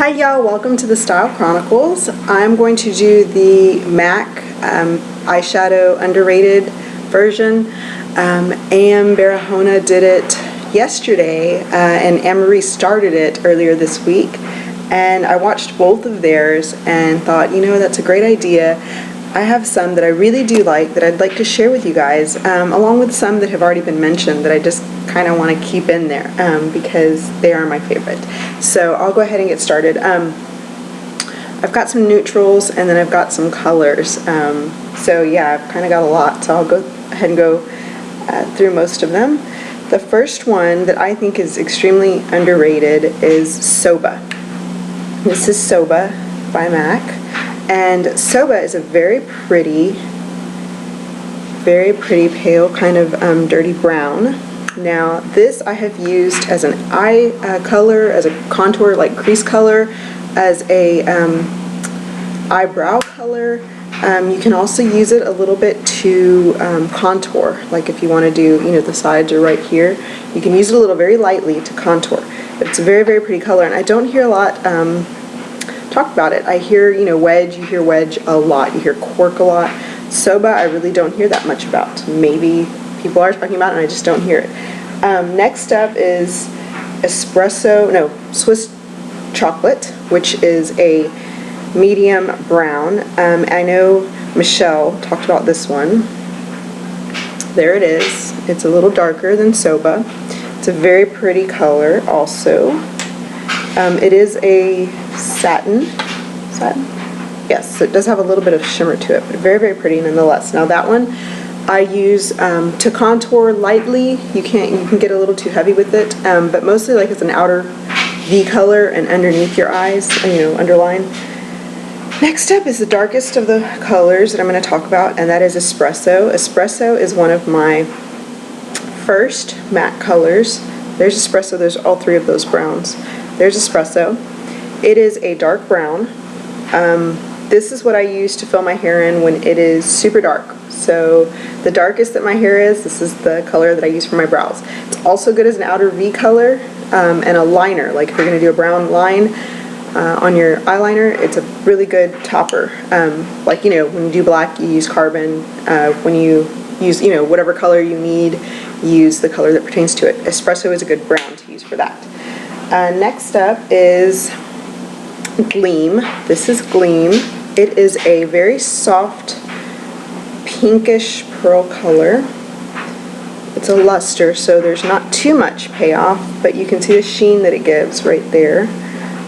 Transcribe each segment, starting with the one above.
Hi y'all, welcome to the Style Chronicles. I'm going to do the MAC eyeshadow underrated version. A.M. Barahona did it yesterday and Anne-Marie started it earlier this week, and I watched both of theirs and thought, you know, that's a great idea. I have some that I really do like that I'd like to share with you guys, along with some that have already been mentioned that I just kind of want to keep in there because they are my favorite. So I'll go ahead and get started. I've got some neutrals and then I've got some colors. So yeah, I've kind of got a lot, so I'll go ahead and go through most of them. The first one that I think is extremely underrated is Soba. This is Soba by MAC. And Soba is a very pretty pale kind of dirty brown. Now this I have used as an eye color, as a contour, like crease color, as a eyebrow color. You can also use it a little bit to contour, like if you want to do, you know, the sides are right here. You can use it a little very lightly to contour. But it's a very pretty color, and I don't hear a lot talk about it. I hear, you know, wedge, you hear wedge a lot, you hear cork a lot. Soba I really don't hear that much about. Maybe people are talking about it and I just don't hear it. Next up is Swiss chocolate, which is a medium brown. I know Michelle talked about this one. There it is. It's a little darker than Soba. It's a very pretty color also. It is a satin? Yes, so it does have a little bit of shimmer to it, but very pretty nonetheless. Now that one I use to contour lightly. You can get a little too heavy with it, but mostly like it's an outer V color and underneath your eyes, you know, underline. Next up is the darkest of the colors that I'm going to talk about, and that is Espresso. Espresso is one of my first matte colors. There's Espresso, there's all three of those browns. There's Espresso. It is a dark brown. This is what I use to fill my hair in when it is super dark. So the darkest that my hair is, this is the color that I use for my brows. It's also good as an outer V color and a liner. Like if you're going to do a brown line on your eyeliner, it's a really good topper. Like, you know, when you do black, you use carbon. When you use, you know, whatever color you need, use the color that pertains to it. Espresso is a good brown to use for that. Next up is Gleam. This is Gleam. It is a very soft pinkish pearl color. It's a luster, so there's not too much payoff, but you can see the sheen that it gives right there.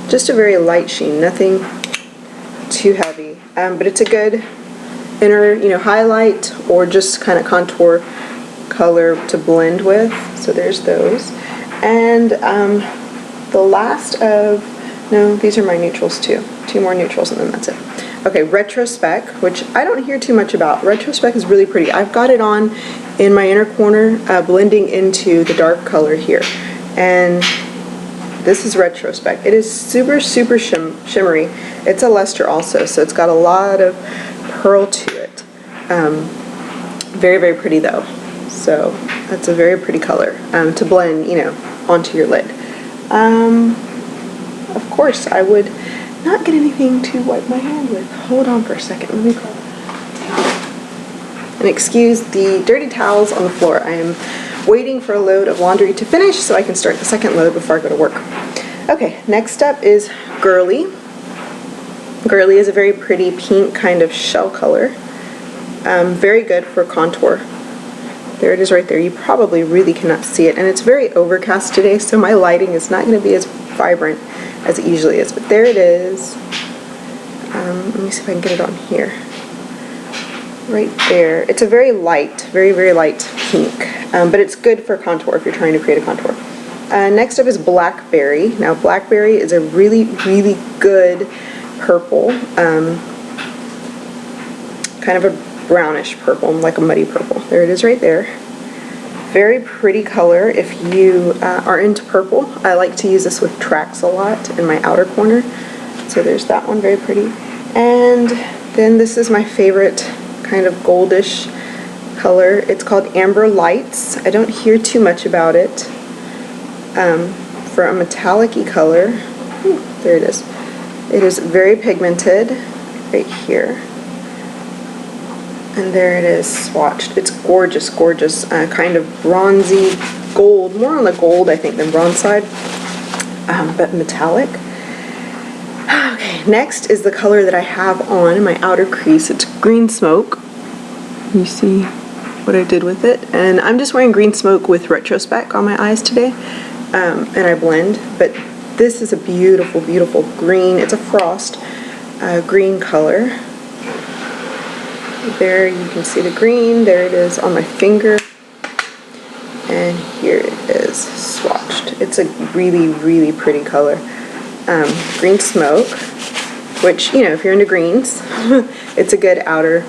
Just a very light sheen, nothing too heavy. But it's a good inner, you know, highlight or just kind of contour color to blend with. So there's those. And the last of, no, these are my neutrals too. Two more neutrals and then that's it. Okay, Retrospeck, which I don't hear too much about. Retrospeck is really pretty. I've got it on in my inner corner, blending into the dark color here. And this is Retrospeck. It is super shimmery. It's a luster also, so it's got a lot of pearl to it. Very pretty though. So that's a very pretty color to blend, you know, onto your lid. Of course, I would not get anything to wipe my hand with. Hold on for a second. Let me call. And excuse the dirty towels on the floor. I am waiting for a load of laundry to finish so I can start the second load before I go to work. Okay, next up is Girlie. Girlie is a very pretty pink kind of shell color. Very good for contour. There it is right there. You probably really cannot see it, and it's very overcast today, so my lighting is not going to be as vibrant as it usually is, but there it is. Let me see if I can get it on here. Right there. It's a very light, very light pink, but it's good for contour if you're trying to create a contour. Next up is Blackberry. Now Blackberry is a really good purple, kind of a brownish purple, like a muddy purple. There it is right there. Very pretty color if you are into purple. I like to use this with tracks a lot in my outer corner. So there's that one, very pretty. And then this is my favorite kind of goldish color. It's called Amber Lights. I don't hear too much about it. For a metallic-y color, there it is. It is very pigmented right here. And there it is swatched. It's gorgeous, gorgeous, kind of bronzy gold, more on the gold I think than bronze side, but metallic. Okay, next is the color that I have on my outer crease. It's Greensmoke. You see what I did with it? And I'm just wearing Greensmoke with Retrospeck on my eyes today, and I blend, but this is a beautiful, beautiful green. It's a frost green color. There you can see the green. There it is on my finger. And here it is swatched. It's a really, really pretty color. Greensmoke, which, you know, if you're into greens, it's a good outer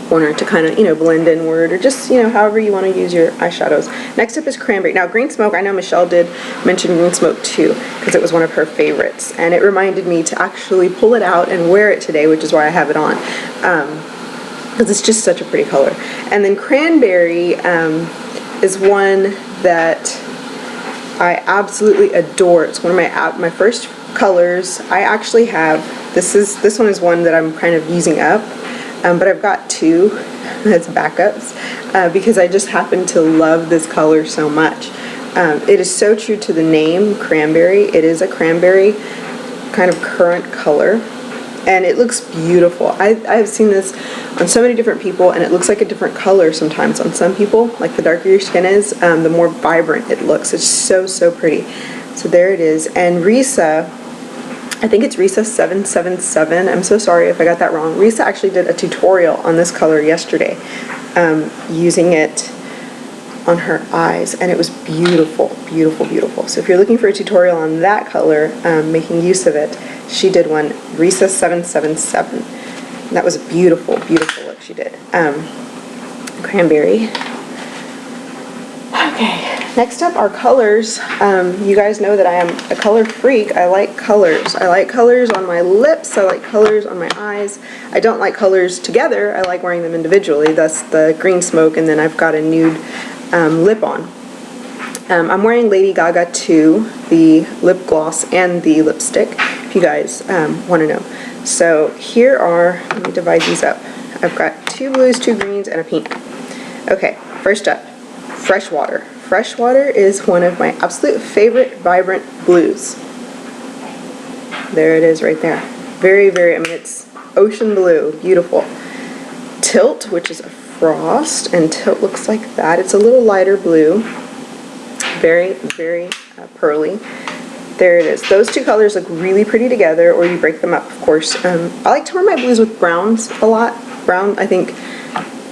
corner to kind of, you know, blend inward, or just, you know, however you want to use your eyeshadows. Next up is Cranberry. Now, Greensmoke, I know Michelle did mention Greensmoke too, because it was one of her favorites, and it reminded me to actually pull it out and wear it today, which is why I have it on, because it's just such a pretty color. And then Cranberry is one that I absolutely adore. It's one of my first colors. I actually have, this one is one that I'm kind of using up, but I've got two that's backups, because I just happen to love this color so much. It is so true to the name, Cranberry. It is a cranberry kind of current color, and it looks beautiful. I've seen this on so many different people, and it looks like a different color sometimes on some people. Like the darker your skin is, the more vibrant it looks. It's so, so pretty. So there it is. And Risa, I think it's Risa 777. I'm so sorry if I got that wrong. Risa actually did a tutorial on this color yesterday, using it on her eyes, and it was beautiful, beautiful, beautiful. So if you're looking for a tutorial on that color, making use of it, she did one, Risa 777. That was a beautiful, beautiful look she did. Cranberry. Okay, next up are colors. You guys know that I am a color freak. I like colors. I like colors on my lips. I like colors on my eyes. I don't like colors together. I like wearing them individually. That's the Greensmoke, and then I've got a nude lip on. I'm wearing Lady Gaga 2, the lip gloss and the lipstick, if you guys want to know. So here are, let me divide these up. I've got 2 blues, 2 greens, and a pink. Okay, first up, Freshwater. Freshwater is one of my absolute favorite vibrant blues. There it is right there. Very, very, I mean, it's ocean blue, beautiful. Tilt, which is a frost, and Tilt looks like that. It's a little lighter blue. Very, very pearly. There it is. Those two colors look really pretty together, or you break them up, of course. I like to wear my blues with browns a lot. Brown, I think,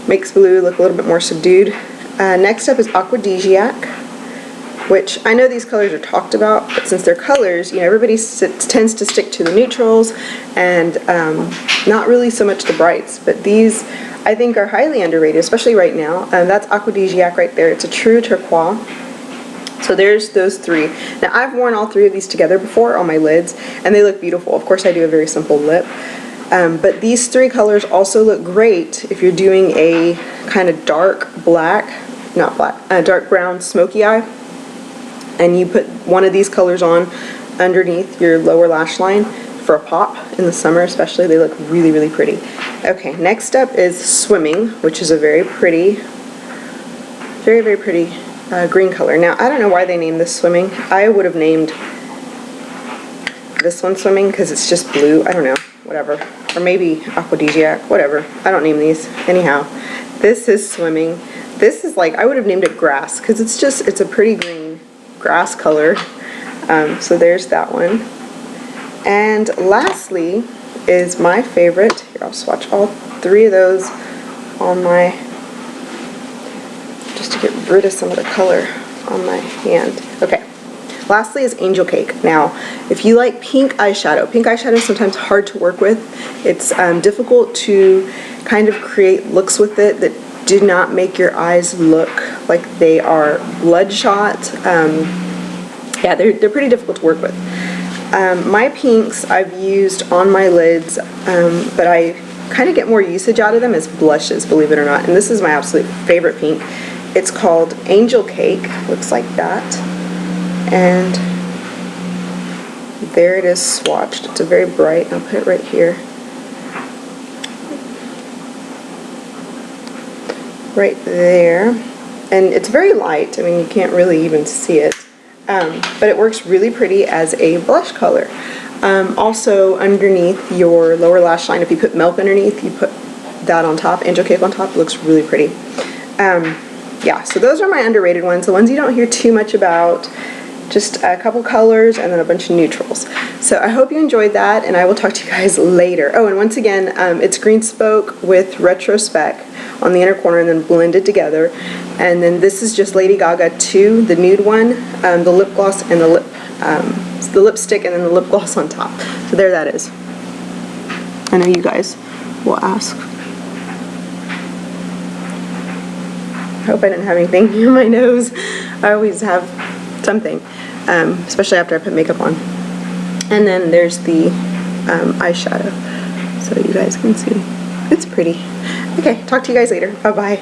makes blue look a little bit more subdued. Next up is Aquadisiac, which I know these colors are talked about, but since they're colors, you know, everybody tends to stick to the neutrals and not really so much the brights. But these, I think, are highly underrated, especially right now. That's Aquadisiac right there. It's a true turquoise. So there's those 3. Now I've worn all 3 of these together before on my lids, and they look beautiful. Of course I do a very simple lip. But these 3 colors also look great if you're doing a kind of dark black, not black, dark brown smoky eye, and you put one of these colors on underneath your lower lash line for a pop in the summer especially. They look really, really pretty. Okay, next up is Swimming, which is a very pretty, very, very pretty green color. Now, I don't know why they named this Swimming. I would have named this one Swimming because it's just blue. I don't know, whatever. Or maybe Aquadisiac, whatever. I don't name these. Anyhow, this is Swimming. This is like, I would have named it Grass because it's a pretty green grass color. So there's that one. And lastly is my favorite. Here, I'll swatch all 3 of those on my, just to get rid of some of the color on my hand. Okay. Lastly is Angelcake. Now, if you like pink eyeshadow is sometimes hard to work with. It's difficult to kind of create looks with it that do not make your eyes look like they are bloodshot. Yeah, they're pretty difficult to work with. My pinks I've used on my lids, but I kind of get more usage out of them as blushes, believe it or not. And this is my absolute favorite pink. It's called Angelcake, looks like that. And there it is swatched. It's a very bright. I'll put it right here. Right there. And it's very light. I mean, you can't really even see it. But it works really pretty as a blush color. Also, underneath your lower lash line, if you put milk underneath, you put that on top, Angelcake on top, it looks really pretty. Yeah, so those are my underrated ones, the ones you don't hear too much about, just a couple colors and then a bunch of neutrals. So I hope you enjoyed that, and I will talk to you guys later. Oh, and once again, it's Greensmoke with Retrospeck on the inner corner and then blended together. And then this is just Lady Gaga 2, the nude one, the lip gloss and the lipstick and then the lip gloss on top. So there that is. I know you guys will ask. I hope I didn't have anything in my nose. I always have something, especially after I put makeup on. And then there's the eyeshadow, so you guys can see. It's pretty. Okay, talk to you guys later. Bye-bye.